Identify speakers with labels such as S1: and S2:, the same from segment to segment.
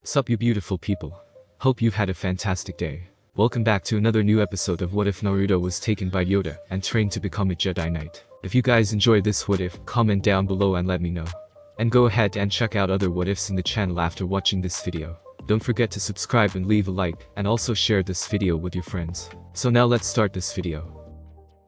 S1: Sup you beautiful people. Hope you've had a fantastic day. Welcome back to another new episode of What If Naruto was taken by Yoda and trained to become a Jedi Knight. If you guys enjoy this what if, comment down below and let me know. And go ahead and check out other what ifs in the channel after watching this video. Don't forget to subscribe and leave a like, and also share this video with your friends. So now let's start this video.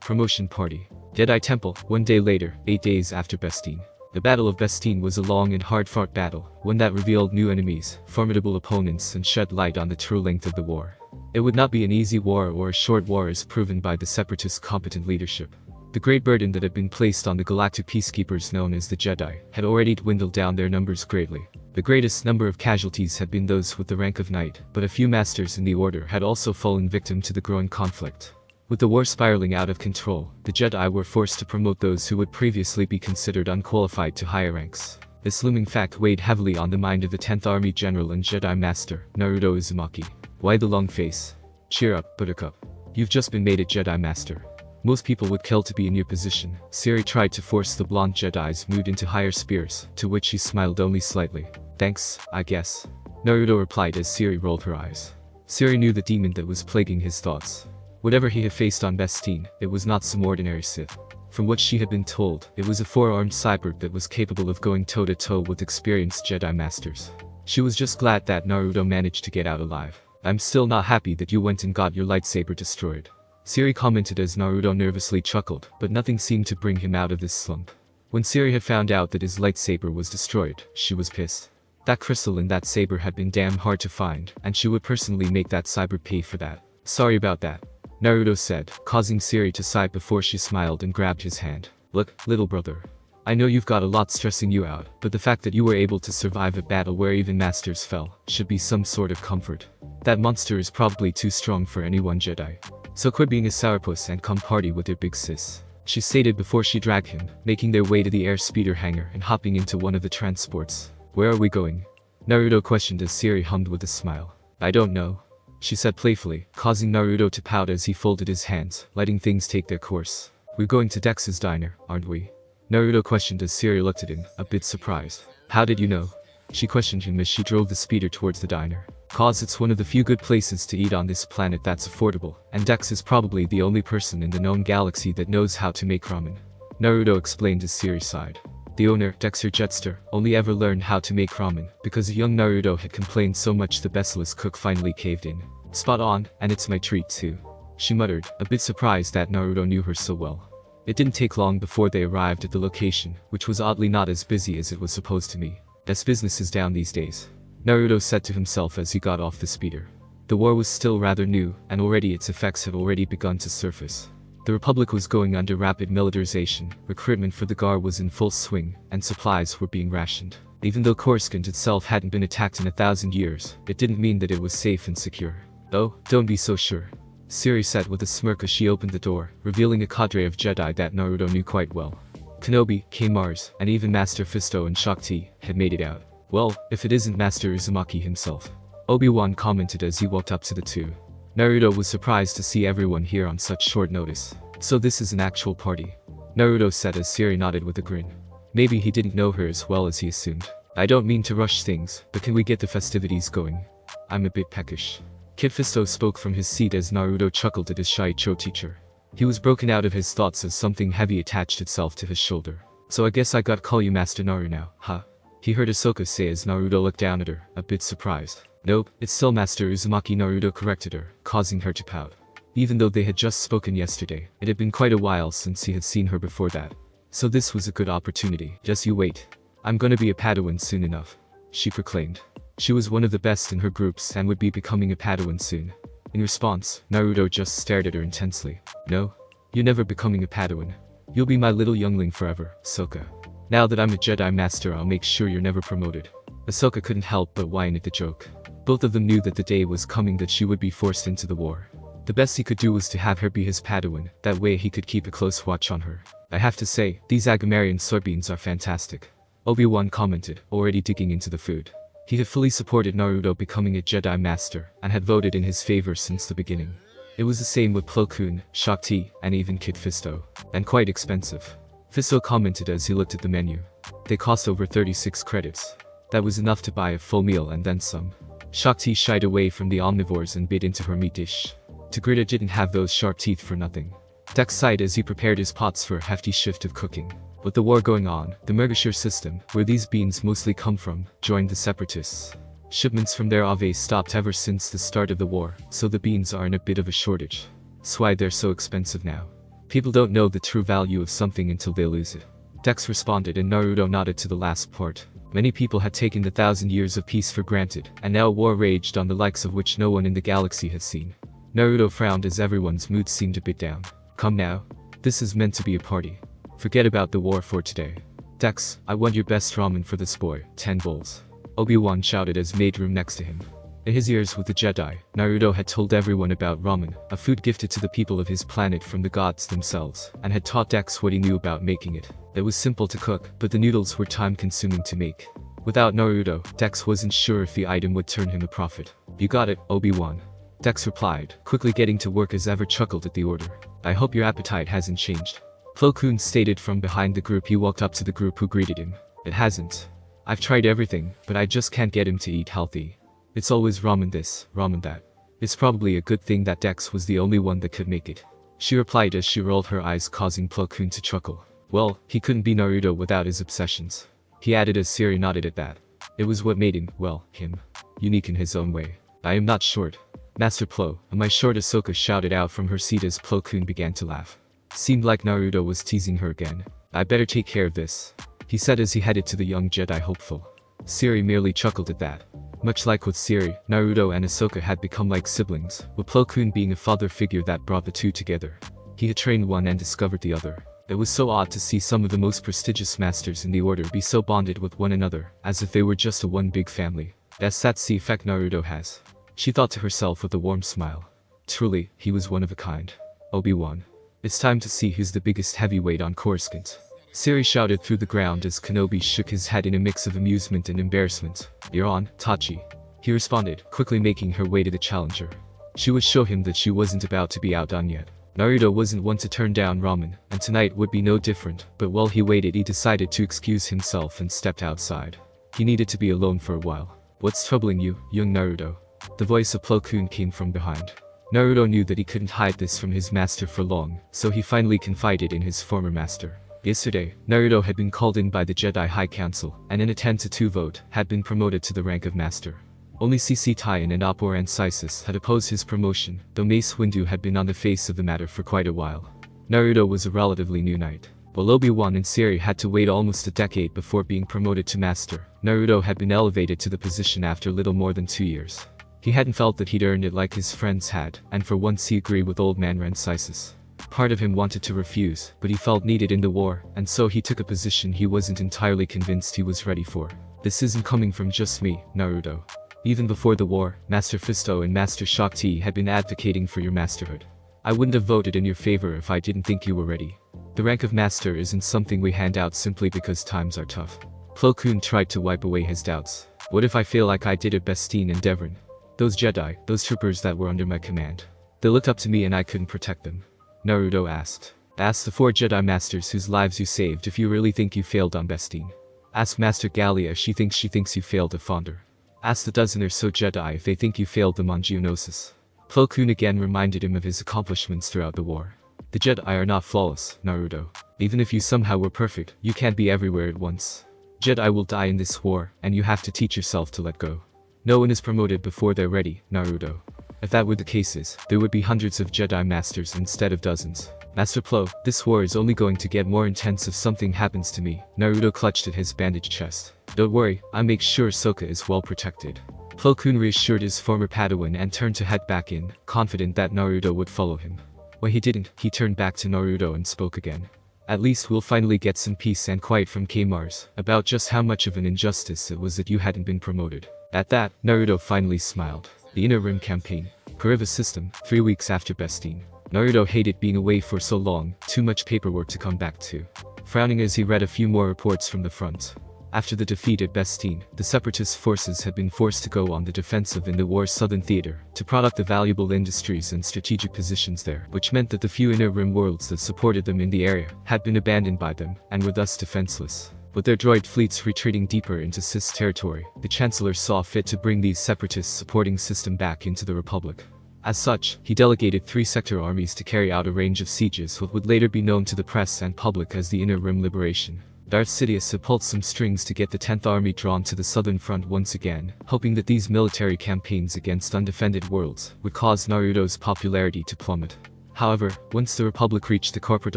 S1: Promotion Party. Jedi Temple, 1 day later, 8 days after Bestine. The Battle of Bestine was a long and hard-fought battle, one that revealed new enemies, formidable opponents, and shed light on the true length of the war. It would not be an easy war or a short war as proven by the Separatists' competent leadership. The great burden that had been placed on the galactic peacekeepers known as the Jedi had already dwindled down their numbers greatly. The greatest number of casualties had been those with the rank of knight, but a few masters in the order had also fallen victim to the growing conflict. With the war spiraling out of control, the Jedi were forced to promote those who would previously be considered unqualified to higher ranks. This looming fact weighed heavily on the mind of the 10th Army General and Jedi Master, Naruto Uzumaki. Why the long face? Cheer up, Buttercup. You've just been made a Jedi Master. Most people would kill to be in your position. Siri tried to force the blonde Jedi's mood into higher spirits, to which he smiled only slightly. Thanks, I guess. Naruto replied as Siri rolled her eyes. Siri knew the demon that was plaguing his thoughts. Whatever he had faced on Bestine, it was not some ordinary Sith. From what she had been told, it was a four-armed cyborg that was capable of going toe-to-toe with experienced Jedi Masters. She was just glad that Naruto managed to get out alive. I'm still not happy that you went and got your lightsaber destroyed. Siri commented as Naruto nervously chuckled, but nothing seemed to bring him out of this slump. When Siri had found out that his lightsaber was destroyed, she was pissed. That crystal in that saber had been damn hard to find, and she would personally make that cyborg pay for that. Sorry about that, Naruto said, causing Siri to sigh before she smiled and grabbed his hand. Look, little brother. I know you've got a lot stressing you out, but the fact that you were able to survive a battle where even masters fell should be some sort of comfort. That monster is probably too strong for any one Jedi. So quit being a sourpuss and come party with your big sis, she stated before she dragged him, making their way to the airspeeder hangar and hopping into one of the transports. Where are we going? Naruto questioned as Siri hummed with a smile. I don't know, she said playfully, causing Naruto to pout as he folded his hands, letting things take their course. We're going to Dex's diner, aren't we? Naruto questioned as Siri looked at him, a bit surprised. How did you know? She questioned him as she drove the speeder towards the diner. Cause it's one of the few good places to eat on this planet that's affordable, and Dex is probably the only person in the known galaxy that knows how to make ramen. Naruto explained as Siri sighed. The owner, Dexter Jetster, only ever learned how to make ramen because young Naruto had complained so much the bestless cook finally caved in. Spot on, and it's my treat too, she muttered, a bit surprised that Naruto knew her so well. It didn't take long before they arrived at the location, which was oddly not as busy as it was supposed to be. As business is down these days, Naruto said to himself as he got off the speeder. The war was still rather new, and already its effects had already begun to surface. The Republic was going under rapid militarization, recruitment for the Guard was in full swing, and supplies were being rationed. Even though Coruscant itself hadn't been attacked in 1,000 years, it didn't mean that it was safe and secure. Oh, don't be so sure, Siri said with a smirk as she opened the door, revealing a cadre of Jedi that Naruto knew quite well. Kenobi, K-Mars, and even Master Fisto and Shakti had made it out. Well, if it isn't Master Uzumaki himself, Obi-Wan commented as he walked up to the two. Naruto was surprised to see everyone here on such short notice. So this is an actual party, Naruto said as Siri nodded with a grin. Maybe he didn't know her as well as he assumed. I don't mean to rush things, but can we get the festivities going? I'm a bit peckish. Kid Fisto spoke from his seat as Naruto chuckled at his shy Cho teacher. He was broken out of his thoughts as something heavy attached itself to his shoulder. So I guess I got call you Master Naru now, huh? He heard Ahsoka say as Naruto looked down at her, a bit surprised. Nope, it's still Master Uzumaki, Naruto corrected her, causing her to pout. Even though they had just spoken yesterday, it had been quite a while since he had seen her before that. So this was a good opportunity. Just you wait. I'm gonna be a Padawan soon enough, she proclaimed. She was one of the best in her groups and would be becoming a Padawan soon. In response, Naruto just stared at her intensely. No, you're never becoming a Padawan. You'll be my little youngling forever, Ahsoka. Now that I'm a Jedi Master, I'll make sure you're never promoted. Ahsoka couldn't help but whine at the joke. Both of them knew that the day was coming that she would be forced into the war. The best he could do was to have her be his Padawan, that way he could keep a close watch on her. I have to say, these Agamarian soybeans are fantastic, Obi-Wan commented, already digging into the food. He had fully supported Naruto becoming a Jedi Master, and had voted in his favor since the beginning. It was the same with Plo Koon, Shakti, and even Kid Fisto. And quite expensive, Fisto commented as he looked at the menu. They cost over 36 credits. That was enough to buy a full meal and then some. Shakti shied away from the omnivores and bit into her meat dish. Tigrita didn't have those sharp teeth for nothing. Dex sighed as he prepared his pots for a hefty shift of cooking. With the war going on, the Murgashire system, where these beans mostly come from, joined the separatists. Shipments from their Ave stopped ever since the start of the war, so the beans are in a bit of a shortage. That's why they're so expensive now. People don't know the true value of something until they lose it. Dex responded and Naruto nodded to the last part. Many people had taken the 1,000 years of peace for granted, and now a war raged on the likes of which no one in the galaxy had seen. Naruto frowned as everyone's mood seemed a bit down. Come now. This is meant to be a party. Forget about the war for today. Dex, I want your best ramen for this boy, 10 bowls. Obi-Wan shouted as made room next to him. In his years with the Jedi, Naruto had told everyone about ramen, a food gifted to the people of his planet from the gods themselves, and had taught Dex what he knew about making it. It was simple to cook, but the noodles were time-consuming to make. Without Naruto, Dex wasn't sure if the item would turn him a profit. You got it, Obi-Wan. Dex replied, quickly getting to work as ever chuckled at the order. I hope your appetite hasn't changed. Plo Koon stated from behind the group. He walked up to the group who greeted him. It hasn't. I've tried everything, but I just can't get him to eat healthy. It's always ramen this, ramen that. It's probably a good thing that Dex was the only one that could make it. She replied as she rolled her eyes, causing Plo Koon to chuckle. Well, he couldn't be Naruto without his obsessions. He added as Siri nodded at that. It was what made him, well, him. Unique in his own way. I am not short. Master Plo, am I short? Ahsoka shouted out from her seat as Plo Koon began to laugh. Seemed like Naruto was teasing her again. I better take care of this, he said as he headed to the young Jedi hopeful. Siri merely chuckled at that. Much like with Siri, Naruto and Ahsoka had become like siblings, with Plo Koon being a father figure that brought the two together. He had trained one and discovered the other. It was so odd to see some of the most prestigious masters in the order be so bonded with one another, as if they were just a one big family. That's the effect Naruto has. She thought to herself with a warm smile. Truly, he was one of a kind. Obi-Wan. It's time to see who's the biggest heavyweight on Coruscant. Siri shouted through the ground as Kenobi shook his head in a mix of amusement and embarrassment. You're on, Tachi. He responded, quickly making her way to the challenger. She would show him that she wasn't about to be outdone yet. Naruto wasn't one to turn down ramen, and tonight would be no different, but while he waited he decided to excuse himself and stepped outside. He needed to be alone for a while. What's troubling you, young Naruto? The voice of Plo Koon came from behind. Naruto knew that he couldn't hide this from his master for long, so he finally confided in his former master. Yesterday, Naruto had been called in by the Jedi High Council, and in a 10-2 vote, had been promoted to the rank of master. Only CC Taiyan and Oppo Ancisis had opposed his promotion, though Mace Windu had been on the face of the matter for quite a while. Naruto was a relatively new knight. While Obi-Wan and Siri had to wait almost a decade before being promoted to master, Naruto had been elevated to the position after little more than 2 years. He hadn't felt that he'd earned it like his friends had, and for once he agreed with old man Ancisis. Part of him wanted to refuse, but he felt needed in the war, and so he took a position he wasn't entirely convinced he was ready for. This isn't coming from just me, Naruto. Even before the war, Master Fisto and Master Shakti had been advocating for your masterhood. I wouldn't have voted in your favor if I didn't think you were ready. The rank of master isn't something we hand out simply because times are tough. Plo Koon tried to wipe away his doubts. What if I feel like I did at Bestine and Devon? Those Jedi, those troopers that were under my command. They looked up to me and I couldn't protect them. Naruto asked. Ask the 4 Jedi Masters whose lives you saved if you really think you failed on Bestine. Ask Master Gallia if she thinks you failed at Fonder. Ask the dozen or so Jedi if they think you failed them on Geonosis. Plo Koon again reminded him of his accomplishments throughout the war. The Jedi are not flawless, Naruto. Even if you somehow were perfect, you can't be everywhere at once. Jedi will die in this war, and you have to teach yourself to let go. No one is promoted before they're ready, Naruto. If that were the cases, there would be hundreds of Jedi Masters instead of dozens. Master Plo, this war is only going to get more intense if something happens to me. Naruto clutched at his bandaged chest. Don't worry, I'll make sure Ahsoka is well protected. Plo Koon reassured his former Padawan and turned to head back in, confident that Naruto would follow him. When he didn't, he turned back to Naruto and spoke again. At least we'll finally get some peace and quiet from K-Mars about just how much of an injustice it was that you hadn't been promoted. At that, Naruto finally smiled. The Inner Rim Campaign. Kuriva System, 3 weeks after Bestine. Naruto hated being away for so long, too much paperwork to come back to. Frowning as he read a few more reports from the front. After the defeat at Bestine, the separatist forces had been forced to go on the defensive in the war's southern theater, to protect the valuable industries and strategic positions there, which meant that the few Inner Rim worlds that supported them in the area had been abandoned by them, and were thus defenseless. With their droid fleets retreating deeper into Sith territory, the Chancellor saw fit to bring these separatists supporting system back into the Republic. As such, he delegated 3 sector armies to carry out a range of sieges what would later be known to the press and public as the Inner Rim Liberation. Darth Sidious had pulled some strings to get the 10th Army drawn to the southern front once again, hoping that these military campaigns against undefended worlds would cause Naruto's popularity to plummet. However, once the Republic reached the corporate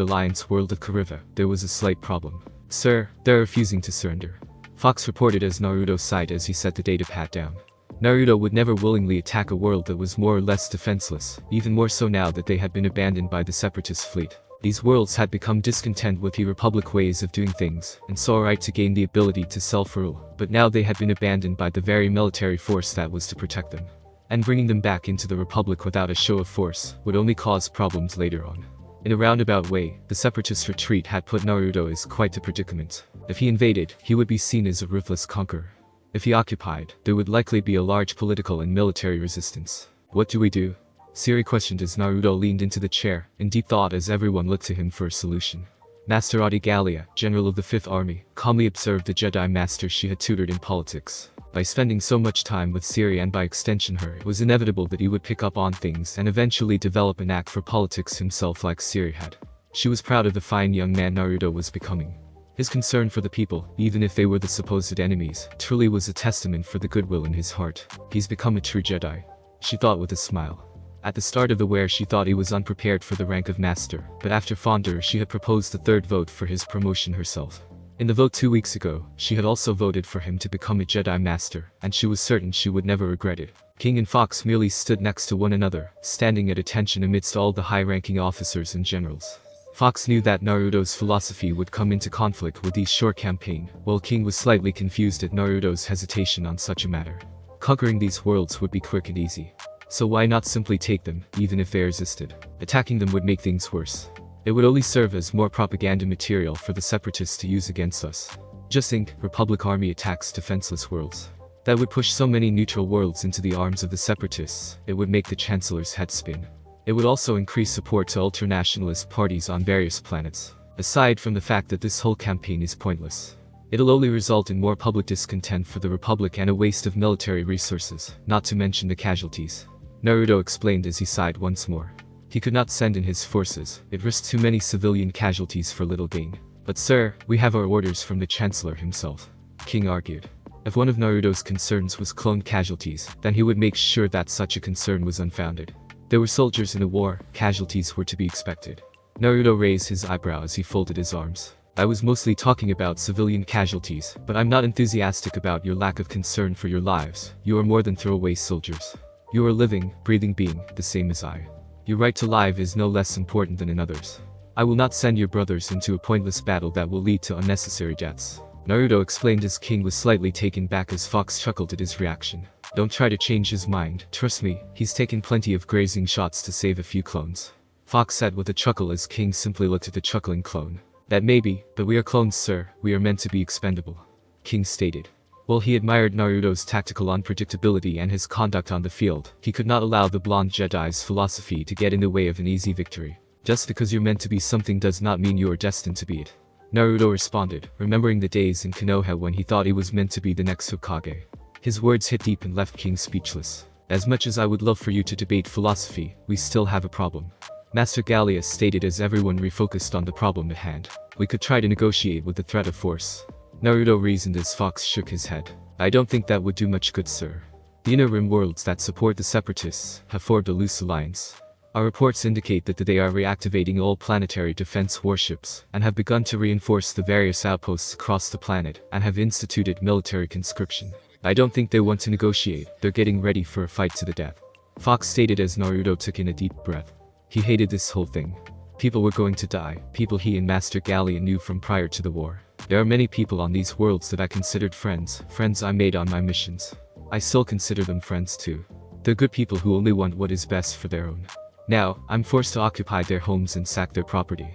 S1: alliance world of Kariva, there was a slight problem. "Sir, they're refusing to surrender," Fox reported as Naruto's side as he set the data pad down. Naruto would never willingly attack a world that was more or less defenseless, even more so now that they had been abandoned by the Separatist fleet. These worlds had become discontent with the Republic ways of doing things, and saw a right to gain the ability to self-rule, but now they had been abandoned by the very military force that was to protect them. And bringing them back into the Republic without a show of force would only cause problems later on. In a roundabout way, the Separatist retreat had put Naruto in quite a predicament. If he invaded, he would be seen as a ruthless conqueror. If he occupied, there would likely be a large political and military resistance. What do we do? Siri questioned as Naruto leaned into the chair, in deep thought as everyone looked to him for a solution. Master Adi Gallia, general of the 5th Army, calmly observed the Jedi Master she had tutored in politics. By spending so much time with Siri and by extension her, it was inevitable that he would pick up on things and eventually develop a knack for politics himself like Siri had. She was proud of the fine young man Naruto was becoming. His concern for the people, even if they were the supposed enemies, truly was a testament for the goodwill in his heart. He's become a true Jedi, she thought with a smile. At the start of the war she thought he was unprepared for the rank of master, but after Fondor she had proposed the 3rd vote for his promotion herself. In the vote 2 weeks ago, she had also voted for him to become a Jedi Master, and she was certain she would never regret it. King and Fox merely stood next to one another, standing at attention amidst all the high-ranking officers and generals. Fox knew that Naruto's philosophy would come into conflict with this short campaign, while King was slightly confused at Naruto's hesitation on such a matter. Conquering these worlds would be quick and easy. So why not simply take them, even if they resisted? Attacking them would make things worse. It would only serve as more propaganda material for the Separatists to use against us. Just think, Republic Army attacks defenseless worlds. That would push so many neutral worlds into the arms of the Separatists, it would make the Chancellor's head spin. It would also increase support to ultranationalist parties on various planets. Aside from the fact that this whole campaign is pointless, it'll only result in more public discontent for the Republic and a waste of military resources, not to mention the casualties. Naruto explained as he sighed once more. He could not send in his forces, it risked too many civilian casualties for little gain. But sir, we have our orders from the Chancellor himself, King argued. If one of Naruto's concerns was clone casualties, then he would make sure that such a concern was unfounded. There were soldiers in a war, casualties were to be expected. Naruto raised his eyebrow as he folded his arms. I was mostly talking about civilian casualties, but I'm not enthusiastic about your lack of concern for your lives. You are more than throwaway soldiers. You are a living, breathing being, the same as I. Your right to life is no less important than another's. I will not send your brothers into a pointless battle that will lead to unnecessary deaths. Naruto explained as King was slightly taken back as Fox chuckled at his reaction. Don't try to change his mind, trust me, he's taken plenty of grazing shots to save a few clones. Fox said with a chuckle as King simply looked at the chuckling clone. That may be, but we are clones sir, we are meant to be expendable, King stated. While he admired Naruto's tactical unpredictability and his conduct on the field, he could not allow the blonde Jedi's philosophy to get in the way of an easy victory. Just because you're meant to be something does not mean you are destined to be it, Naruto responded, remembering the days in Konoha when he thought he was meant to be the next Hokage. His words hit deep and left King speechless. As much as I would love for you to debate philosophy, we still have a problem, Master Gallia stated as everyone refocused on the problem at hand. We could try to negotiate with the threat of force, Naruto reasoned as Fox shook his head. I don't think that would do much good sir. The Inner Rim worlds that support the Separatists have formed a loose alliance. Our reports indicate that they are reactivating all planetary defense warships, and have begun to reinforce the various outposts across the planet, and have instituted military conscription. I don't think they want to negotiate, they're getting ready for a fight to the death, Fox stated as Naruto took in a deep breath. He hated this whole thing. People were going to die, people he and Master Gallia knew from prior to the war. There are many people on these worlds that I considered friends I made on my missions. I still consider them friends too. They're good people who only want what is best for their own. Now, I'm forced to occupy their homes and sack their property,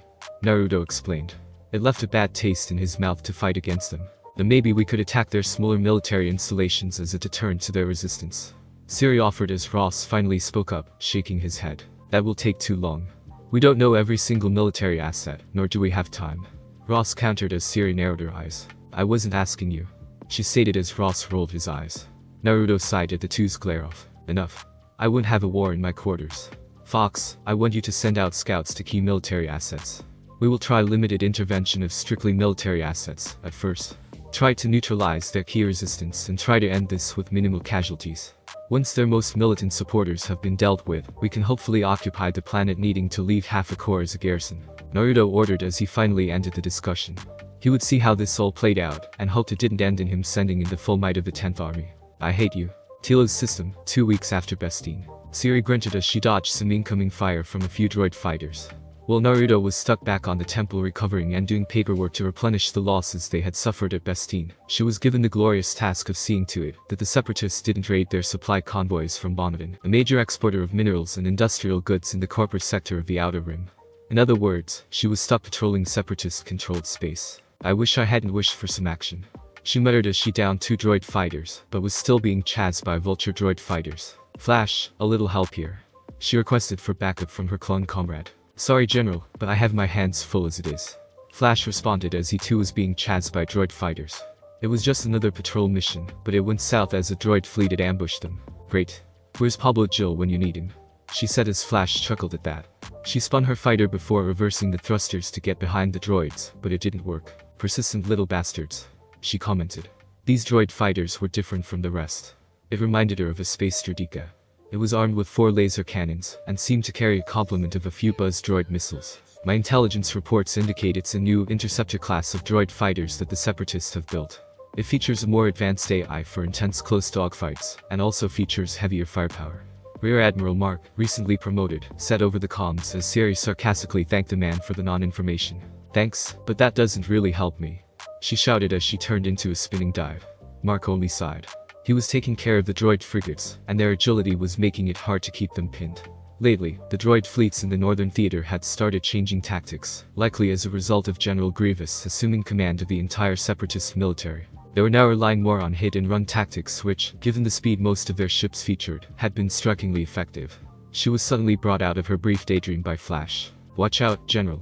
S1: Naruto explained. It left a bad taste in his mouth to fight against them. Then maybe we could attack their smaller military installations as a deterrent to their resistance, Siri offered as Ross finally spoke up, shaking his head. That will take too long. We don't know every single military asset, nor do we have time, Ross countered as Siri narrowed her eyes. I wasn't asking you, she stated as Ross rolled his eyes. Naruto sighed at the two's glare off. Enough. I wouldn't have a war in my quarters. Fox, I want you to send out scouts to key military assets. We will try limited intervention of strictly military assets, at first. Try to neutralize their key resistance and try to end this with minimal casualties. Once their most militant supporters have been dealt with, we can hopefully occupy the planet needing to leave half a corps as a garrison. Naruto ordered as he finally ended the discussion. He would see how this all played out, and hoped it didn't end in him sending in the full might of the 10th Army. I hate you. Tilo's system, 2 weeks after Bestine. Siri grunted as she dodged some incoming fire from a few droid fighters. While Naruto was stuck back on the temple recovering and doing paperwork to replenish the losses they had suffered at Bestine, she was given the glorious task of seeing to it that the separatists didn't raid their supply convoys from Bonnevin, a major exporter of minerals and industrial goods in the corporate sector of the Outer Rim. In other words, she was stuck patrolling separatist-controlled space. I wish I hadn't wished for some action, she muttered as she downed 2 droid fighters, but was still being chased by vulture droid fighters. Flash, a little help here, she requested for backup from her clone comrade. Sorry General, but I have my hands full as it is, Flash responded as he too was being chased by droid fighters. It was just another patrol mission, but it went south as a droid fleet had ambushed them. Great. Where's Pablo Jill when you need him? She said as Flash chuckled at that. She spun her fighter before reversing the thrusters to get behind the droids, but it didn't work. Persistent little bastards, she commented. These droid fighters were different from the rest. It reminded her of a space Stradika. It was armed with 4 laser cannons, and seemed to carry a complement of a few Buzz droid missiles. My intelligence reports indicate it's a new interceptor class of droid fighters that the separatists have built. It features a more advanced AI for intense close dogfights, and also features heavier firepower. Rear Admiral Mark, recently promoted, said over the comms as Siri sarcastically thanked the man for the non-information. Thanks, but that doesn't really help me, she shouted as she turned into a spinning dive. Mark only sighed. He was taking care of the droid frigates, and their agility was making it hard to keep them pinned. Lately, the droid fleets in the Northern Theater had started changing tactics, likely as a result of General Grievous assuming command of the entire separatist military. They were now relying more on hit-and-run tactics which, given the speed most of their ships featured, had been strikingly effective. She was suddenly brought out of her brief daydream by Flash. Watch out, General.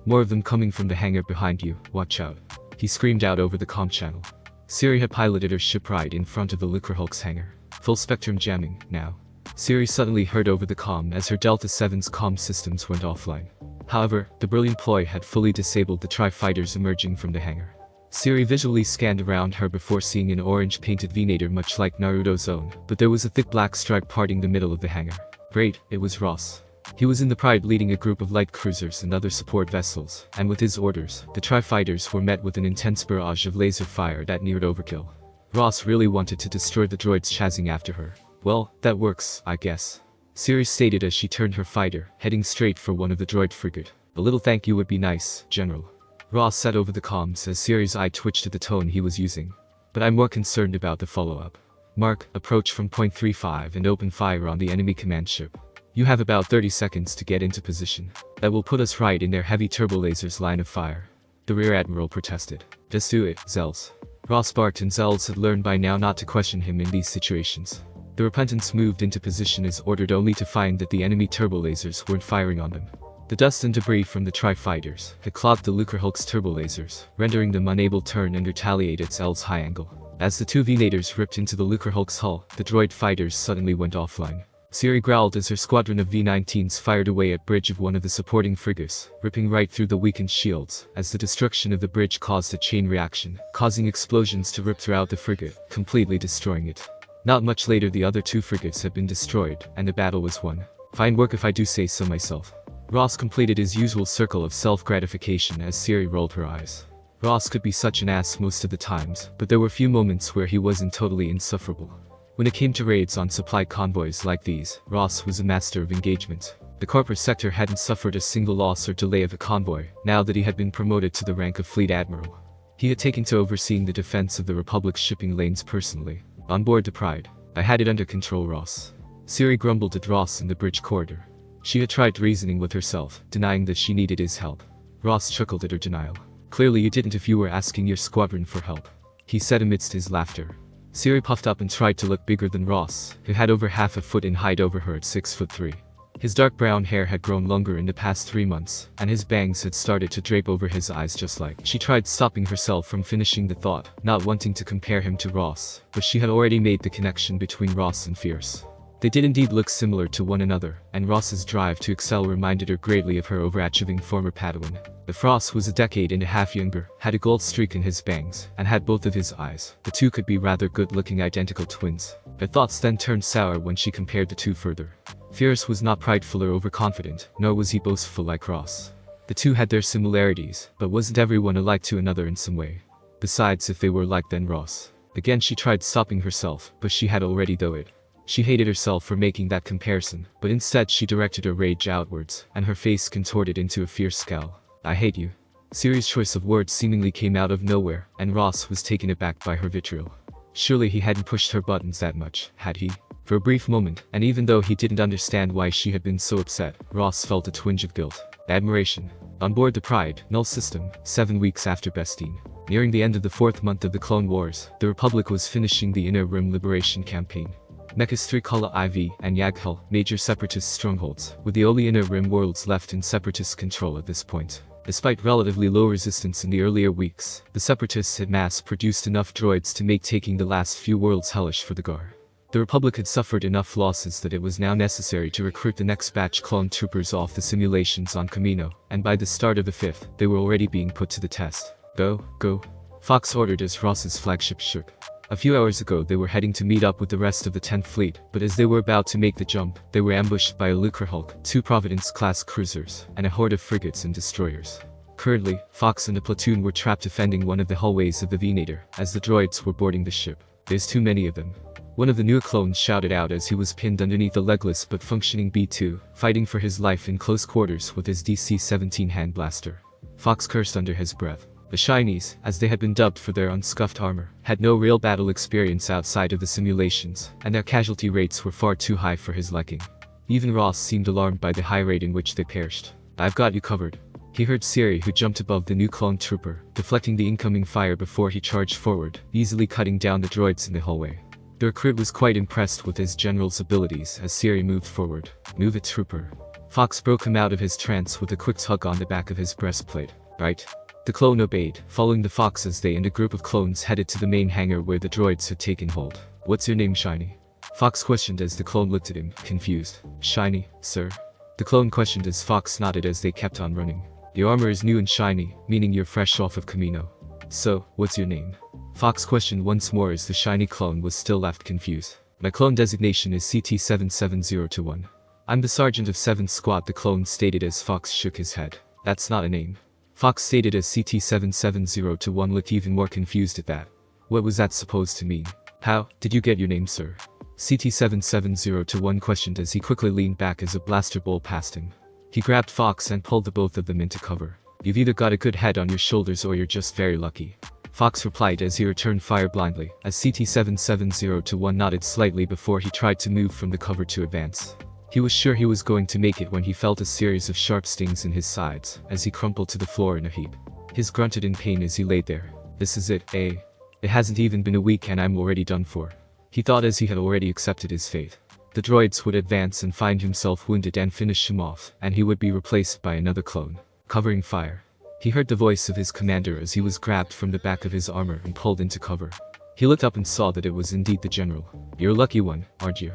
S1: More of them coming from the hangar behind you, watch out, he screamed out over the comm channel. Siri had piloted her ship right in front of the Lucrehulk's hangar. Full spectrum jamming, now. Siri suddenly heard over the comm as her Delta 7's comm systems went offline. However, the brilliant ploy had fully disabled the tri-fighters emerging from the hangar. Siri visually scanned around her before seeing an orange-painted Venator much like Naruto's own, but there was a thick black stripe parting the middle of the hangar. Great, it was Ross. He was in the Pride leading a group of light cruisers and other support vessels, and with his orders, the tri-fighters were met with an intense barrage of laser fire that neared overkill. Ross really wanted to destroy the droids chasing after her. Well, that works, I guess, Siri stated as she turned her fighter, heading straight for one of the droid frigate. A little thank you would be nice, General, Ross said over the comms as Siri's eye twitched at the tone he was using. But I'm more concerned about the follow-up. Mark, approach from point 35 and open fire on the enemy command ship. You have about 30 seconds to get into position. That will put us right in their heavy turbo lasers line of fire, the Rear Admiral protested. Just do it, Zels. Ross barked and Zels had learned by now not to question him in these situations. The Repentance moved into position as ordered only to find that the enemy turbo lasers weren't firing on them. The dust and debris from the tri-fighters had clogged the Lucrehulk's turbo lasers, rendering them unable to turn and retaliate at Zels' high angle. As the 2 Venators ripped into the Lucrehulk's hull, the droid fighters suddenly went offline. Siri growled as her squadron of V-19s fired away at bridge of one of the supporting frigates, ripping right through the weakened shields, as the destruction of the bridge caused a chain reaction, causing explosions to rip throughout the frigate, completely destroying it. Not much later the other 2 frigates had been destroyed, and the battle was won. Fine work if I do say so myself. Ross completed his usual circle of self-gratification as Siri rolled her eyes. Ross could be such an ass most of the times, but there were few moments where he wasn't totally insufferable. When it came to raids on supply convoys like these, Ross was a master of engagement. The corporate sector hadn't suffered a single loss or delay of a convoy, now that he had been promoted to the rank of Fleet Admiral. He had taken to overseeing the defense of the Republic's shipping lanes personally. On board the Pride, I had it under control, Ross. Siri grumbled at Ross in the bridge corridor. She had tried reasoning with herself, denying that she needed his help. Ross chuckled at her denial. Clearly you didn't if you were asking your squadron for help, he said amidst his laughter. Siri puffed up and tried to look bigger than Ross, who had over half a foot in height over her at 6'3". His dark brown hair had grown longer in the past 3 months, and his bangs had started to drape over his eyes just like. She tried stopping herself from finishing the thought, not wanting to compare him to Ross, but she had already made the connection between Ross and Fierce. They did indeed look similar to one another, and Ross's drive to excel reminded her greatly of her overachieving former Padawan. If Ross was a decade and a half younger, had a gold streak in his bangs, and had both of his eyes, the two could be rather good-looking identical twins. Her thoughts then turned sour when she compared the two further. Fierce was not prideful or overconfident, nor was he boastful like Ross. The two had their similarities, but wasn't everyone alike to another in some way? Besides, if they were alike, then Ross. Again she tried stopping herself, but she had already done it. She hated herself for making that comparison, but instead she directed her rage outwards, and her face contorted into a fierce scowl. "I hate you." Siri's choice of words seemingly came out of nowhere, and Ross was taken aback by her vitriol. Surely he hadn't pushed her buttons that much, had he? For a brief moment, and even though he didn't understand why she had been so upset, Ross felt a twinge of guilt. Admiration. On board the Pride, Null System, 7 weeks after Bestine. Nearing the end of the 4th month of the Clone Wars, the Republic was finishing the Inner Rim Liberation campaign. Mechas 3 Kala IV and Yaghal, major separatist strongholds, with the only Inner Rim worlds left in separatist control at this point. Despite relatively low resistance in the earlier weeks, the separatists had mass-produced enough droids to make taking the last few worlds hellish for the Gar. The Republic had suffered enough losses that it was now necessary to recruit the next batch clone troopers off the simulations on Kamino, and by the start of the 5th, they were already being put to the test. Go. Fox ordered as Ross's flagship shook. A few hours ago they were heading to meet up with the rest of the 10th Fleet, but as they were about to make the jump, they were ambushed by a Lucrehulk, 2 Providence-class cruisers, and a horde of frigates and destroyers. Currently, Fox and the platoon were trapped defending one of the hallways of the Venator, as the droids were boarding the ship. "There's too many of them." One of the new clones shouted out as he was pinned underneath a legless but functioning B-2, fighting for his life in close quarters with his DC-17 hand blaster. Fox cursed under his breath. The Shinies, as they had been dubbed for their unscuffed armor, had no real battle experience outside of the simulations, and their casualty rates were far too high for his liking. Even Ross seemed alarmed by the high rate in which they perished. "I've got you covered." He heard Siri, who jumped above the new clone trooper, deflecting the incoming fire before he charged forward, easily cutting down the droids in the hallway. The recruit was quite impressed with his general's abilities as Siri moved forward. "Move it, trooper." Fox broke him out of his trance with a quick tug on the back of his breastplate. "Right." The clone obeyed, following the Fox as they and a group of clones headed to the main hangar where the droids had taken hold. "What's your name, Shiny?" Fox questioned as the clone looked at him, confused. "Shiny, sir." The clone questioned as Fox nodded as they kept on running. "Your armor is new and shiny, meaning you're fresh off of Kamino. So, what's your name?" Fox questioned once more as the shiny clone was still left confused. "My clone designation is CT-77021. I'm the sergeant of 7th Squad," the clone stated as Fox shook his head. "That's not a name." Fox stated as CT-77021 looked even more confused at that. What was that supposed to mean? "How did you get your name, sir?" CT-77021 questioned as he quickly leaned back as a blaster bowl passed him. He grabbed Fox and pulled the both of them into cover. "You've either got a good head on your shoulders or you're just very lucky." Fox replied as he returned fire blindly, as CT-77021 nodded slightly before he tried to move from the cover to advance. He was sure he was going to make it when he felt a series of sharp stings in his sides, as he crumpled to the floor in a heap. His grunted in pain as he lay there. "This is it, eh? It hasn't even been a week and I'm already done for." He thought as he had already accepted his fate. The droids would advance and find himself wounded and finish him off, and he would be replaced by another clone. Covering fire. He heard the voice of his commander as he was grabbed from the back of his armor and pulled into cover. He looked up and saw that it was indeed the general. "You're a lucky one, aren't you?"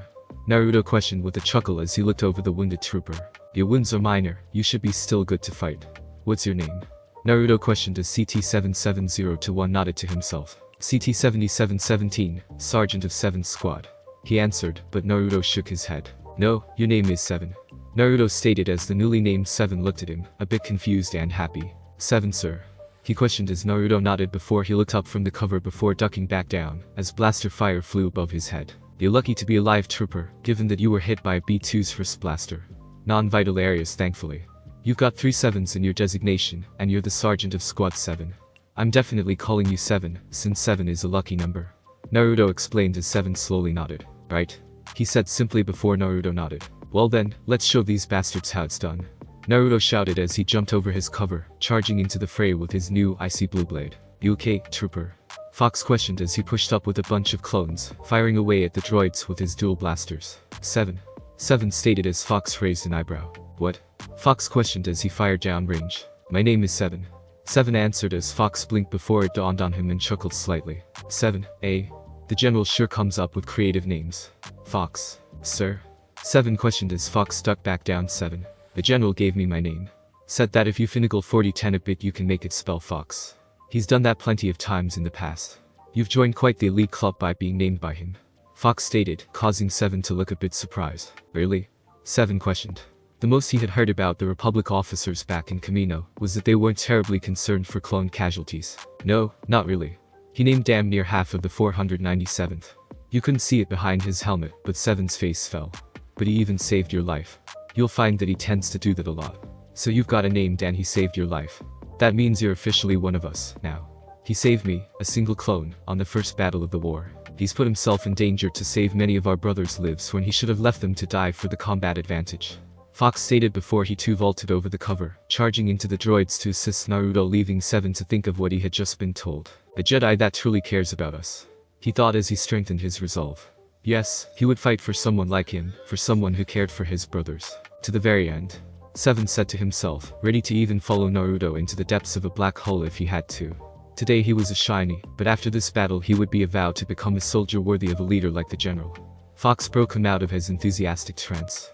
S1: Naruto questioned with a chuckle as he looked over the wounded trooper. "Your wounds are minor, you should be still good to fight. What's your name?" Naruto questioned as CT-77021 nodded to himself. "CT-7717, Sergeant of 7th Squad." He answered, but Naruto shook his head. "No, your name is 7. Naruto stated as the newly named 7 looked at him, a bit confused and happy. "7, sir?" He questioned as Naruto nodded before he looked up from the cover before ducking back down, as blaster fire flew above his head. "You're lucky to be alive, trooper, given that you were hit by a B-2's first blaster. Non-vital areas, thankfully. You've got 3 7s in your designation, and you're the Sergeant of Squad 7. I'm definitely calling you 7, since 7 is a lucky number." Naruto explained as 7 slowly nodded. "Right?" he said simply before Naruto nodded. "Well then, let's show these bastards how it's done." Naruto shouted as he jumped over his cover, charging into the fray with his new icy blue blade. "You okay, trooper?" Fox questioned as he pushed up with a bunch of clones, firing away at the droids with his dual blasters. 7. 7 stated as Fox raised an eyebrow. What? Fox questioned as he fired downrange. My name is 7. 7 answered as Fox blinked before it dawned on him and chuckled slightly. 7, eh? The general sure comes up with creative names. Fox. Sir? 7 questioned as Fox ducked back down. 7. The general gave me my name. Said that if you finagle 4010 a bit you can make it spell Fox. He's done that plenty of times in the past. You've joined quite the elite club by being named by him. Fox stated, causing 7 to look a bit surprised. Really? 7 questioned. The most he had heard about the Republic officers back in Camino was that they weren't terribly concerned for clone casualties. No, not really. He named damn near half of the 497th. You couldn't see it behind his helmet, but 7's face fell. But he even saved your life. You'll find that he tends to do that a lot. So you've got a name, Dan. He saved your life. That means you're officially one of us, now. He saved me, a single clone, on the first battle of the war. He's put himself in danger to save many of our brothers' lives when he should have left them to die for the combat advantage. Fox stated before he too vaulted over the cover, charging into the droids to assist Naruto, leaving 7 to think of what he had just been told. A Jedi that truly cares about us. He thought as he strengthened his resolve. Yes, he would fight for someone like him, for someone who cared for his brothers. To the very end. 7 said to himself, ready to even follow Naruto into the depths of a black hole if he had to. Today he was a shiny, but after this battle he would be vowed to become a soldier worthy of a leader like the general. Fox broke him out of his enthusiastic trance.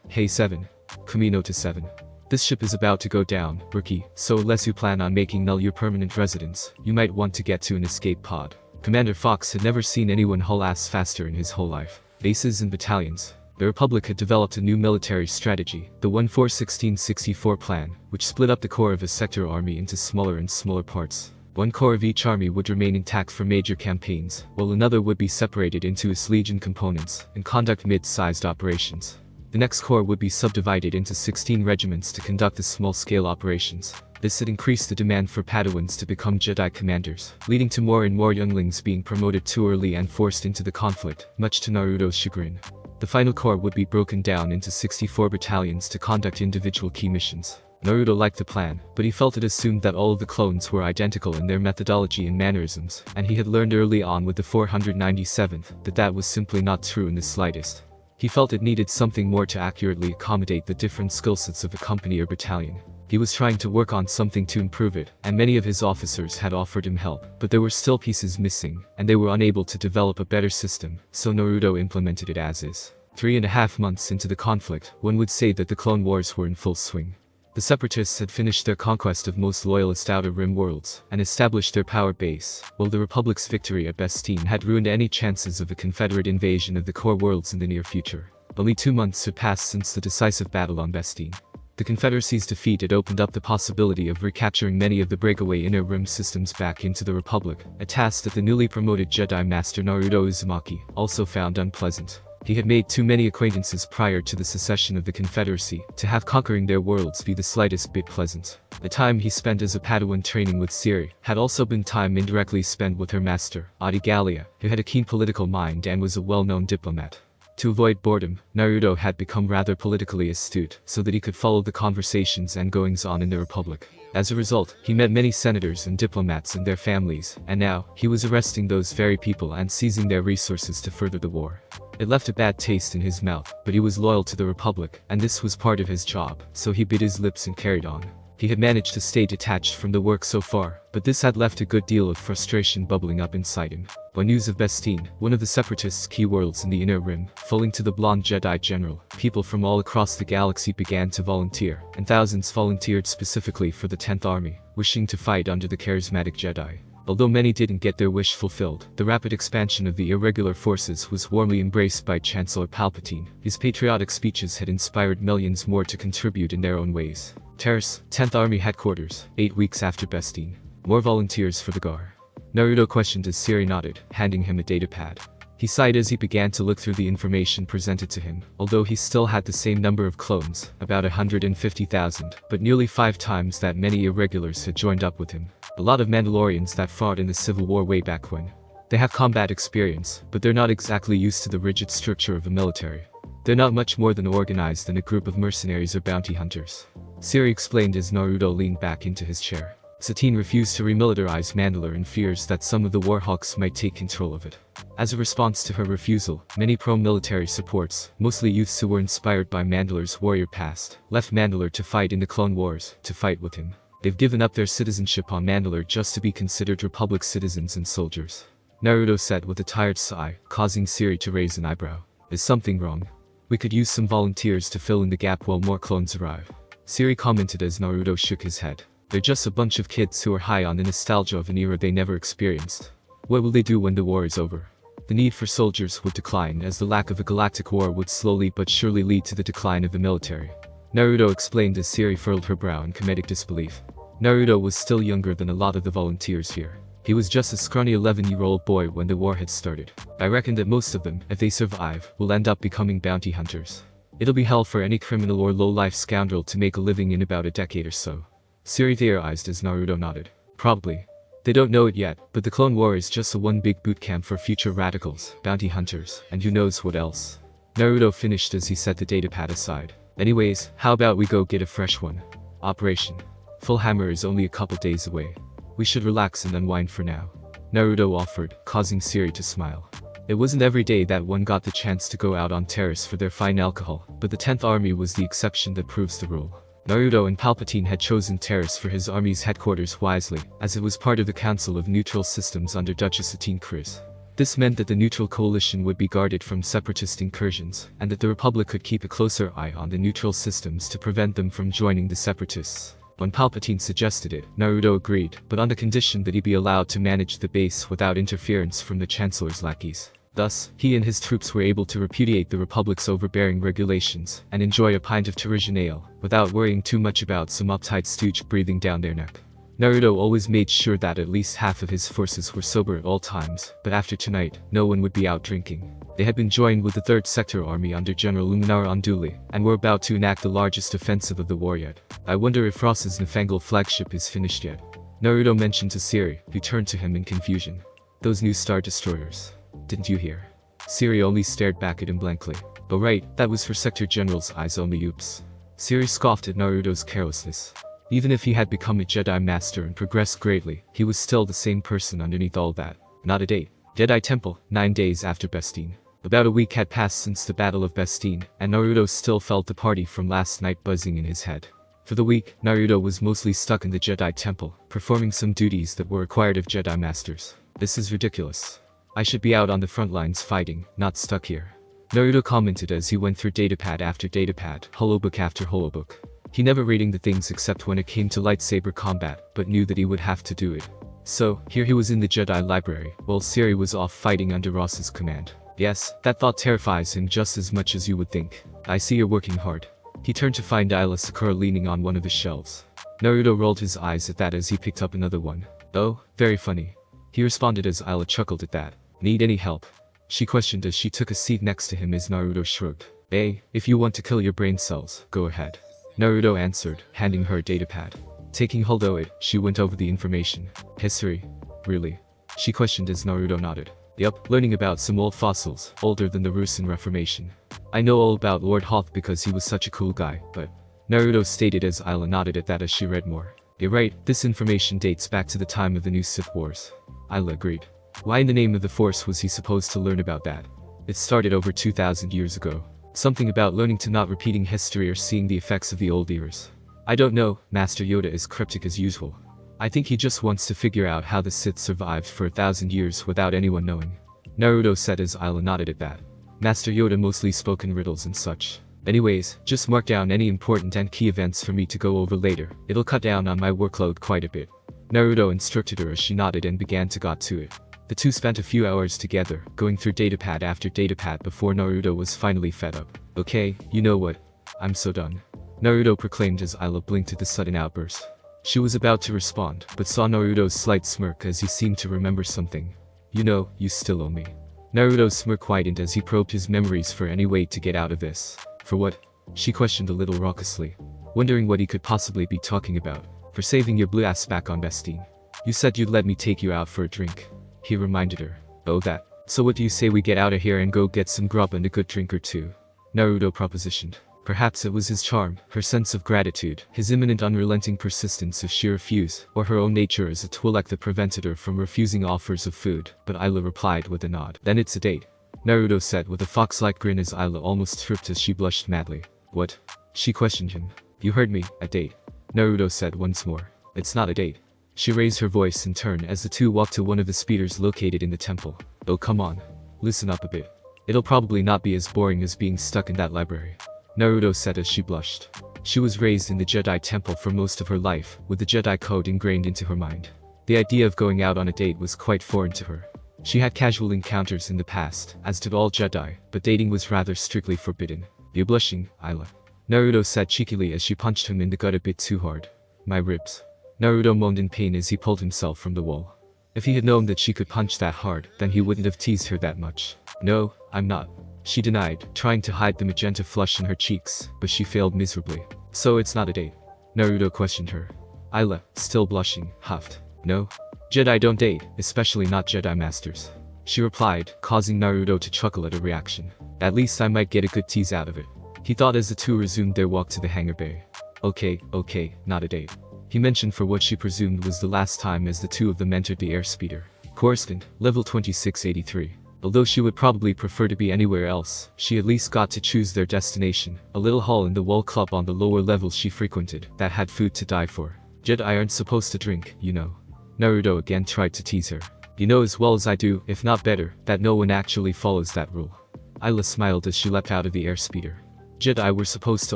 S1: Hey 7. Camino to 7. This ship is about to go down, rookie, so unless you plan on making Null your permanent residence, you might want to get to an escape pod. Commander Fox had never seen anyone haul ass faster in his whole life. Bases and battalions. The Republic had developed a new military strategy, the 1-4-16-64 plan, which split up the core of a sector army into smaller and smaller parts. One core of each army would remain intact for major campaigns, while another would be separated into its legion components and conduct mid-sized operations. The next corps would be subdivided into 16 regiments to conduct the small-scale operations. This had increased the demand for Padawans to become Jedi commanders, leading to more and more younglings being promoted too early and forced into the conflict, much to Naruto's chagrin. The final corps would be broken down into 64 battalions to conduct individual key missions. Naruto liked the plan, but he felt it assumed that all of the clones were identical in their methodology and mannerisms, and he had learned early on with the 497th that that was simply not true in the slightest. He felt it needed something more to accurately accommodate the different skill sets of a company or battalion. He was trying to work on something to improve it, and many of his officers had offered him help, but there were still pieces missing, and they were unable to develop a better system, so Naruto implemented it as is. 3.5 months into the conflict, one would say that the Clone Wars were in full swing. The Separatists had finished their conquest of most loyalist Outer Rim worlds, and established their power base, while the Republic's victory at Bastille had ruined any chances of a Confederate invasion of the core worlds in the near future. Only 2 months had passed since the decisive battle on Bastille. The Confederacy's defeat had opened up the possibility of recapturing many of the breakaway Inner Rim systems back into the Republic, a task that the newly promoted Jedi Master Naruto Uzumaki also found unpleasant. He had made too many acquaintances prior to the secession of the Confederacy to have conquering their worlds be the slightest bit pleasant. The time he spent as a Padawan training with Ciri had also been time indirectly spent with her master, Adi Gallia, who had a keen political mind and was a well-known diplomat. To avoid boredom, Naruto had become rather politically astute so that he could follow the conversations and goings-on in the Republic. As a result, he met many senators and diplomats and their families, and now, he was arresting those very people and seizing their resources to further the war. It left a bad taste in his mouth, but he was loyal to the Republic, and this was part of his job, so he bit his lips and carried on. He had managed to stay detached from the work so far, but this had left a good deal of frustration bubbling up inside him. When news of Bastille, one of the Separatists' key worlds in the Inner Rim, falling to the blonde Jedi General, people from all across the galaxy began to volunteer, and thousands volunteered specifically for the 10th Army, wishing to fight under the charismatic Jedi. Although many didn't get their wish fulfilled, the rapid expansion of the irregular forces was warmly embraced by Chancellor Palpatine. His patriotic speeches had inspired millions more to contribute in their own ways. Terrace, 10th Army Headquarters, 8 weeks after Bastille. More volunteers for the GAR. Naruto questioned as Ciri nodded, handing him a datapad. He sighed as he began to look through the information presented to him, although he still had the same number of clones, about 150,000, but nearly 5 times that many irregulars had joined up with him. A lot of Mandalorians that fought in the Civil War way back when. They have combat experience, but they're not exactly used to the rigid structure of a military. They're not much more than organized than a group of mercenaries or bounty hunters. Ciri explained as Naruto leaned back into his chair. Satine refused to remilitarize Mandalore in fears that some of the Warhawks might take control of it. As a response to her refusal, many pro-military supports, mostly youths who were inspired by Mandalore's warrior past, left Mandalore to fight in the Clone Wars, to fight with him. They've given up their citizenship on Mandalore just to be considered Republic citizens and soldiers. Naruto said with a tired sigh, causing Siri to raise an eyebrow. Is something wrong? We could use some volunteers to fill in the gap while more clones arrive. Siri commented as Naruto shook his head. They're just a bunch of kids who are high on the nostalgia of an era they never experienced. What will they do when the war is over? The need for soldiers would decline as the lack of a galactic war would slowly but surely lead to the decline of the military. Naruto explained as Siri furrowed her brow in comedic disbelief. Naruto was still younger than a lot of the volunteers here. He was just a scrawny 11-year-old boy when the war had started. I reckon that most of them, if they survive, will end up becoming bounty hunters. It'll be hell for any criminal or low-life scoundrel to make a living in about a decade or so. Siri theorized as Naruto nodded. Probably. They don't know it yet, but the Clone War is just a one big boot camp for future radicals, bounty hunters, and who knows what else. Naruto finished as he set the datapad aside. Anyways, how about we go get a fresh one? Operation Full Hammer is only a couple days away. We should relax and unwind for now. Naruto offered, causing Siri to smile. It wasn't every day that one got the chance to go out on terrace for their fine alcohol, but the 10th Army was the exception that proves the rule. Naruto and Palpatine had chosen Terrace for his army's headquarters wisely, as it was part of the Council of Neutral Systems under Duchess Satine Kryze. This meant that the neutral coalition would be guarded from separatist incursions, and that the Republic could keep a closer eye on the neutral systems to prevent them from joining the separatists. When Palpatine suggested it, Naruto agreed, but on the condition that he be allowed to manage the base without interference from the Chancellor's lackeys. Thus, he and his troops were able to repudiate the Republic's overbearing regulations and enjoy a pint of Tarisian ale, without worrying too much about some uptight stooge breathing down their neck. Naruto always made sure that at least half of his forces were sober at all times, but after tonight, no one would be out drinking. They had been joined with the 3rd Sector Army under General Luminara Unduli, and were about to enact the largest offensive of the war yet. I wonder if Ross's Nefangel flagship is finished yet. Naruto mentioned to Siri, who turned to him in confusion. Those new Star Destroyers. Didn't you hear? Siri only stared back at him blankly. Oh right, that was for Sector General's eyes only, oops. Siri scoffed at Naruto's carelessness. Even if he had become a Jedi Master and progressed greatly, he was still the same person underneath all that. Not a date. Jedi Temple, 9 days after Bestine. About a week had passed since the Battle of Bestine, and Naruto still felt the party from last night buzzing in his head. For the week, Naruto was mostly stuck in the Jedi Temple, performing some duties that were required of Jedi Masters. This is ridiculous. I should be out on the front lines fighting, not stuck here. Naruto commented as he went through datapad after datapad, holobook after holobook. He never reading the things except when it came to lightsaber combat, but knew that he would have to do it. So, here he was in the Jedi Library, while Siri was off fighting under Ross's command. Yes, that thought terrifies him just as much as you would think. I see you're working hard. He turned to find Ayla Sakura leaning on one of the shelves. Naruto rolled his eyes at that as he picked up another one. Oh, very funny. He responded as Ayla chuckled at that. Need any help? She questioned as she took a seat next to him as Naruto shrugged. Hey, if you want to kill your brain cells, go ahead. Naruto answered, handing her a datapad. Taking hold of it, she went over the information. History? Really? She questioned as Naruto nodded. Yup, learning about some old fossils, older than the Rusin Reformation. I know all about Lord Hoth because he was such a cool guy, but... Naruto stated as Ayla nodded at that as she read more. You're right, this information dates back to the time of the new Sith Wars. Ayla agreed. Why in the name of the Force was he supposed to learn about that? It started over 2,000 years ago. Something about learning to not repeating history or seeing the effects of the old eras. I don't know, Master Yoda is cryptic as usual. I think he just wants to figure out how the Sith survived for 1,000 years without anyone knowing. Naruto said as Ayla nodded at that. Master Yoda mostly spoke in riddles and such. Anyways, just mark down any important and key events for me to go over later. It'll cut down on my workload quite a bit. Naruto instructed her as she nodded and began to got to it. The two spent a few hours together, going through datapad after datapad before Naruto was finally fed up. Okay, you know what? I'm so done. Naruto proclaimed as Ayla blinked at the sudden outburst. She was about to respond, but saw Naruto's slight smirk as he seemed to remember something. You know, you still owe me. Naruto's smirk widened as he probed his memories for any way to get out of this. For what? She questioned a little raucously, wondering what he could possibly be talking about. For saving your blue ass back on Bestine. You said you'd let me take you out for a drink. He reminded her. Oh that. So what do you say we get out of here and go get some grub and a good drink or two? Naruto propositioned. Perhaps it was his charm, her sense of gratitude, his imminent unrelenting persistence if she refused, or her own nature as a Twi'lek that prevented her from refusing offers of food, but Ayla replied with a nod. Then it's a date, Naruto said with a fox-like grin as Ayla almost tripped as she blushed madly. What? She questioned him. You heard me, a date, Naruto said once more. It's not a date. She raised her voice in turn as the two walked to one of the speeders located in the temple. Oh come on. Loosen up a bit. It'll probably not be as boring as being stuck in that library, Naruto said as she blushed. She was raised in the Jedi Temple for most of her life, with the Jedi Code ingrained into her mind. The idea of going out on a date was quite foreign to her. She had casual encounters in the past, as did all Jedi, but dating was rather strictly forbidden. You're blushing, Ayla, Naruto said cheekily as she punched him in the gut a bit too hard. My ribs. Naruto moaned in pain as he pulled himself from the wall. If he had known that she could punch that hard, then he wouldn't have teased her that much. No, I'm not, she denied, trying to hide the magenta flush in her cheeks, but she failed miserably. So it's not a date? Naruto questioned her. Ayla, still blushing, huffed. No. Jedi don't date, especially not Jedi Masters, she replied, causing Naruto to chuckle at her reaction. At least I might get a good tease out of it, he thought as the two resumed their walk to the hangar bay. Okay, not a date, he mentioned for what she presumed was the last time as the two of them entered the airspeeder. Coruscant, level 2683. Although she would probably prefer to be anywhere else, she at least got to choose their destination, a little hall in the wall club on the lower levels she frequented, that had food to die for. Jedi aren't supposed to drink, you know. Naruto again tried to tease her. You know as well as I do, if not better, that no one actually follows that rule. Ayla smiled as she leapt out of the airspeeder. Jedi were supposed to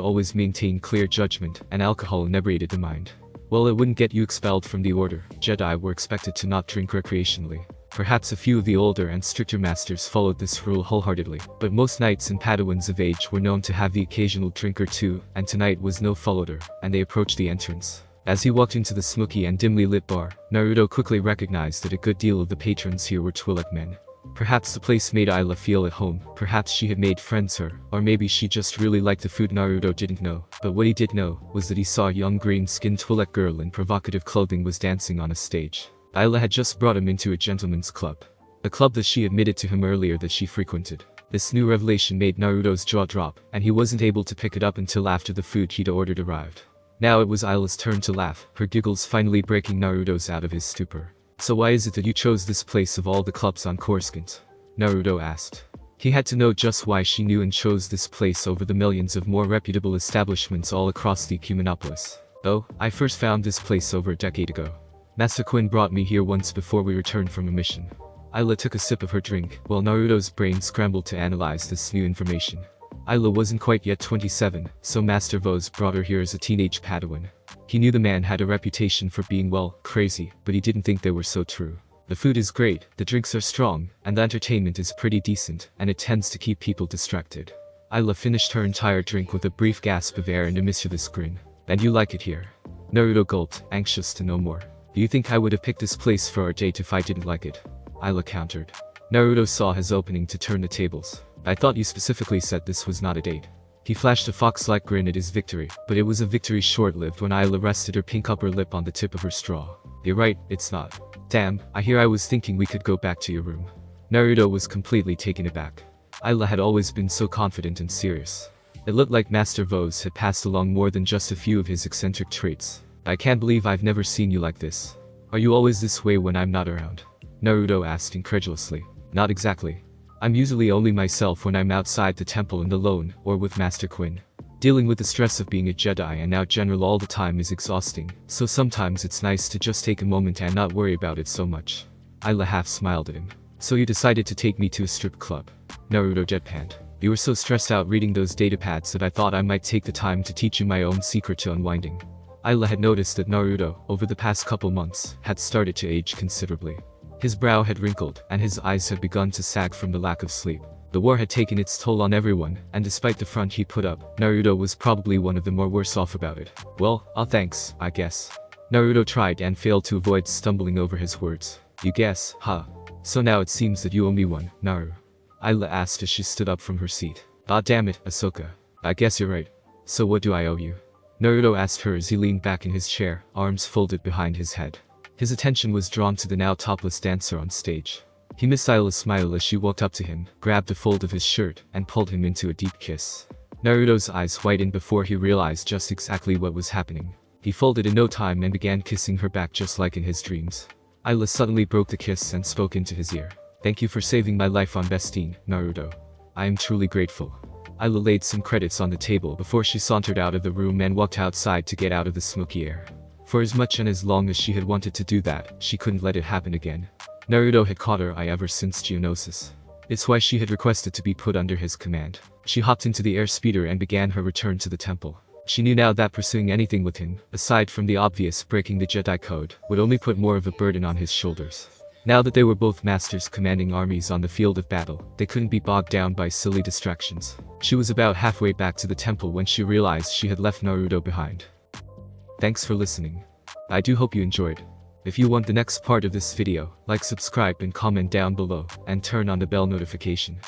S1: always maintain clear judgment, and alcohol inebriated the mind. Well, it wouldn't get you expelled from the order. Jedi were expected to not drink recreationally. Perhaps a few of the older and stricter masters followed this rule wholeheartedly, but most knights and Padawans of age were known to have the occasional drink or two, and tonight was no follower, and they approached the entrance. As he walked into the smoky and dimly lit bar, Naruto quickly recognized that a good deal of the patrons here were Twi'lek men. Perhaps the place made Ayla feel at home, perhaps she had made friends her, or maybe she just really liked the food. Naruto didn't know, but what he did know was that he saw a young green-skinned Twi'lek girl in provocative clothing was dancing on a stage. Ayla had just brought him into a gentleman's club. A club that she admitted to him earlier that she frequented. This new revelation made Naruto's jaw drop, and he wasn't able to pick it up until after the food he'd ordered arrived. Now it was Ayla's turn to laugh, her giggles finally breaking Naruto's out of his stupor. So why is it that you chose this place of all the clubs on Coruscant? Naruto asked. He had to know just why she knew and chose this place over the millions of more reputable establishments all across the Ecumenopolis. Oh, I first found this place over a decade ago. Master Quinn brought me here once before we returned from a mission. Ayla took a sip of her drink, while Naruto's brain scrambled to analyze this new information. Ayla wasn't quite yet 27, so Master Vos brought her here as a teenage Padawan. He knew the man had a reputation for being, well, crazy, but he didn't think they were so true. The food is great, the drinks are strong, and the entertainment is pretty decent, and it tends to keep people distracted. Ayla finished her entire drink with a brief gasp of air and a mischievous grin. And you like it here? Naruto gulped, anxious to know more. Do you think I would have picked this place for our date if I didn't like it? Ayla countered. Naruto saw his opening to turn the tables. I thought you specifically said this was not a date. He flashed a fox-like grin at his victory, but it was a victory short-lived when Ayla rested her pink upper lip on the tip of her straw. You're right, it's not. Damn, I was thinking we could go back to your room. Naruto was completely taken aback. Ayla had always been so confident and serious. It looked like Master Vos had passed along more than just a few of his eccentric traits. I can't believe I've never seen you like this. Are you always this way when I'm not around? Naruto asked incredulously. Not exactly. I'm usually only myself when I'm outside the temple and alone, or with Master Quinn. Dealing with the stress of being a Jedi and now general all the time is exhausting, so sometimes it's nice to just take a moment and not worry about it so much. Ayla half smiled at him. So you decided to take me to a strip club? Naruto deadpanned. You were so stressed out reading those datapads that I thought I might take the time to teach you my own secret to unwinding. Ayla had noticed that Naruto, over the past couple months, had started to age considerably. His brow had wrinkled, and his eyes had begun to sag from the lack of sleep. The war had taken its toll on everyone, and despite the front he put up, Naruto was probably one of the more worse off about it. Well, thanks, I guess. Naruto tried and failed to avoid stumbling over his words. You guess, huh? So now it seems that you owe me one, Naru. Ayla asked as she stood up from her seat. Ah damn it, Ahsoka. I guess you're right. So what do I owe you? Naruto asked her as he leaned back in his chair, arms folded behind his head. His attention was drawn to the now topless dancer on stage. He missed Ayla's smile as she walked up to him, grabbed a fold of his shirt, and pulled him into a deep kiss. Naruto's eyes whitened before he realized just exactly what was happening. He folded in no time and began kissing her back just like in his dreams. Ayla suddenly broke the kiss and spoke into his ear. "Thank you for saving my life on Bestine, Naruto. I am truly grateful." Ayla laid some credits on the table before she sauntered out of the room and walked outside to get out of the smoky air. For as much and as long as she had wanted to do that, she couldn't let it happen again. Naruto had caught her eye ever since Geonosis. It's why she had requested to be put under his command. She hopped into the airspeeder and began her return to the temple. She knew now that pursuing anything with him, aside from the obvious breaking the Jedi Code, would only put more of a burden on his shoulders. Now that they were both masters commanding armies on the field of battle, they couldn't be bogged down by silly distractions. She was about halfway back to the temple when she realized she had left Naruto behind. Thanks for listening. I do hope you enjoyed. If you want the next part of this video, like, subscribe and comment down below, and turn on the bell notification.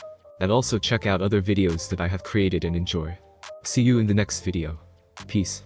S1: And also check out other videos that I have created and enjoy. See you in the next video. Peace.